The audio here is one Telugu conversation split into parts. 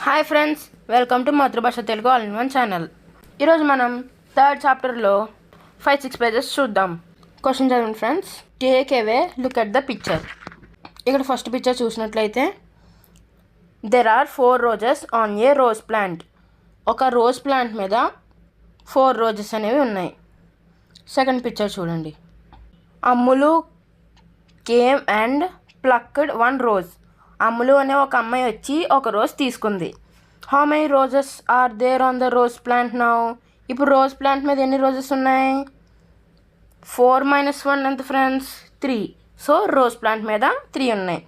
హాయ్ ఫ్రెండ్స్, వెల్కమ్ టు మాతృభాష Telugu all in one channel. ఈరోజు మనం థర్డ్ చాప్టర్లో 5-6 పేజెస్ చూద్దాం. క్వశ్చన్ చదవండి friends. Take a look at the picture. ఇక్కడ ఫస్ట్ పిక్చర్ చూసినట్లయితే there are 4 roses on a rose plant. ఒక రోజ్ ప్లాంట్ మీద 4 రోజెస్ అనేవి ఉన్నాయి. సెకండ్ పిక్చర్ చూడండి. Ammulu came and plucked 1 rose. Ammulu అనే ఒక అమ్మాయి వచ్చి ఒక రోజ్ తీసుకుంది. How many roses are there on the rose plant now? ఇప్పుడు రోజ్ ప్లాంట్ మీద ఎన్ని రోజెస్ ఉన్నాయి? 4 - 1 ఎంత ఫ్రెండ్స్? 3. సో రోజ్ ప్లాంట్ మీద 3 ఉన్నాయి.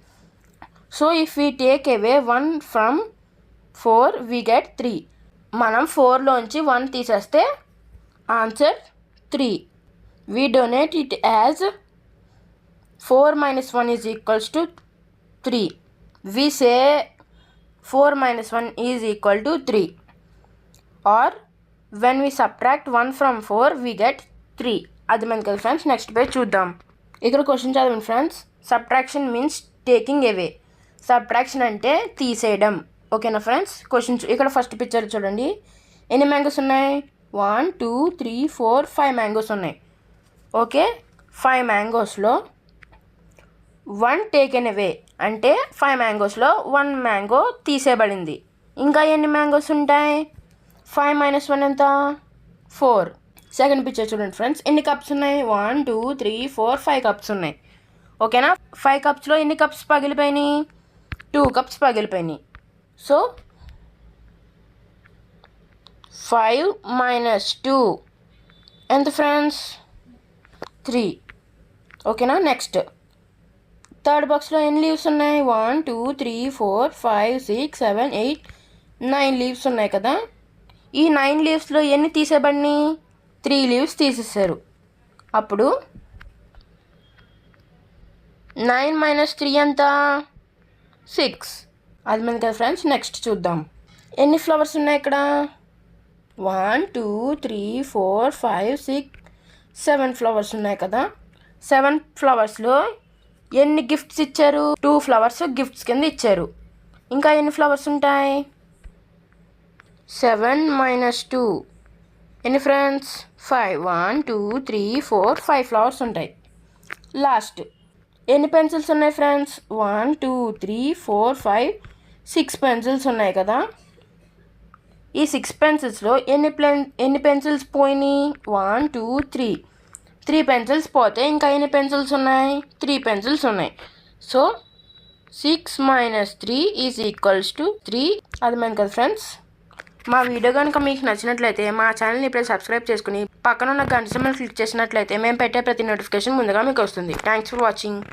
So if we take away 1 from 4 we get 3. మనం 4లోంచి 1 తీసేస్తే answer 3. We donate it as 4 - 1 is equals to 3. We say 4 - 1 is equal to 3. Or when we subtract 1 from 4 we get 3. అర్థమైంది కదా ఫ్రెండ్స్. నెక్స్ట్ పేజ్ చూద్దాం. ఇక్కడ క్వశ్చన్ చదవండి friends. Subtraction means taking away. Subtraction అంటే తీసేయడం. ఓకేనా ఫ్రెండ్స్? క్వశ్చన్ ఇక్కడ ఫస్ట్ పిక్చర్ చూడండి. ఎన్ని మ్యాంగోస్ ఉన్నాయి? 1 2 3 4 5 మ్యాంగోస్ ఉన్నాయి. ఓకే, 5 మ్యాంగోస్లో 1 టేకెన్ అవే అంటే 5 మ్యాంగోస్లో 1 మ్యాంగో తీసేయబడింది. ఇంకా ఎన్ని మ్యాంగోస్ ఉంటాయి? 5 - 1 ఎంత? 4. సెకండ్ పిక్చర్ చూడండి ఫ్రెండ్స్. ఎన్ని కప్స్ ఉన్నాయి? 1 2 3 4 5 కప్స్ ఉన్నాయి. ఓకేనా? 5 కప్స్లో ఎన్ని కప్స్ పగిలిపోయినాయి? 2 కప్స్ పగిలిపోయినాయి. సో 5 - 2 ఎంత ఫ్రెండ్స్? 3. ఓకేనా? నెక్స్ట్ థర్డ్ బాక్స్లో ఎన్ని లీవ్స్ ఉన్నాయి? 1 2 3 4 5 6 7 8 9 లీవ్స్ ఉన్నాయి కదా. ఈ 9 లీవ్స్లో ఎన్ని తీసేయబడినాయి? 3 లీవ్స్ తీసేసారు. అప్పుడు 9 - 3 ఎంత? 6. అది మంది కదా ఫ్రెండ్స్. నెక్స్ట్ చూద్దాం. ఎన్ని ఫ్లవర్స్ ఉన్నాయి ఇక్కడ? 1 2 3 4 5 6 7 ఫ్లవర్స్ ఉన్నాయి కదా. 7 ఫ్లవర్స్లో ఎన్ని గిఫ్ట్స్ ఇచ్చారు? 2 ఫ్లవర్స్ గిఫ్ట్స్ కింద ఇచ్చారు. ఇంకా ఎన్ని ఫ్లవర్స్ ఉంటాయి? 7 - 2 ఎన్ని ఫ్రెండ్స్? 5. 1 2 3 4 5 ఫ్లవర్స్ ఉంటాయి. లాస్ట్ ఎన్ని పెన్సిల్స్ ఉన్నాయి ఫ్రెండ్స్? 1 2 3 4 5 6 పెన్సిల్స్ ఉన్నాయి కదా. ఈ 6 పెన్సిల్స్లో ఎన్ని పెన్సిల్స్ పోయినాయి? 1 2 3 పెన్సిల్స్ పోతే ఇంకా ఎన్ని పెన్సిల్స్ ఉన్నాయి? 3 పెన్సిల్స్ ఉన్నాయి. So 6 - 3 is equals to 3. అర్థమైంది కదా ఫ్రెండ్స్. మా వీడియో కనుక మీకు నచ్చినట్లయితే మా ఛానల్ని ఇప్పుడే సబ్స్క్రైబ్ చేసుకుని పక్కన ఉన్న గంట సింబల్ క్లిక్ చేసినట్లయితే మేము పెట్టే ప్రతి నోటిఫికేషన్ ముందుగా మీకు వస్తుంది. Thanks for watching.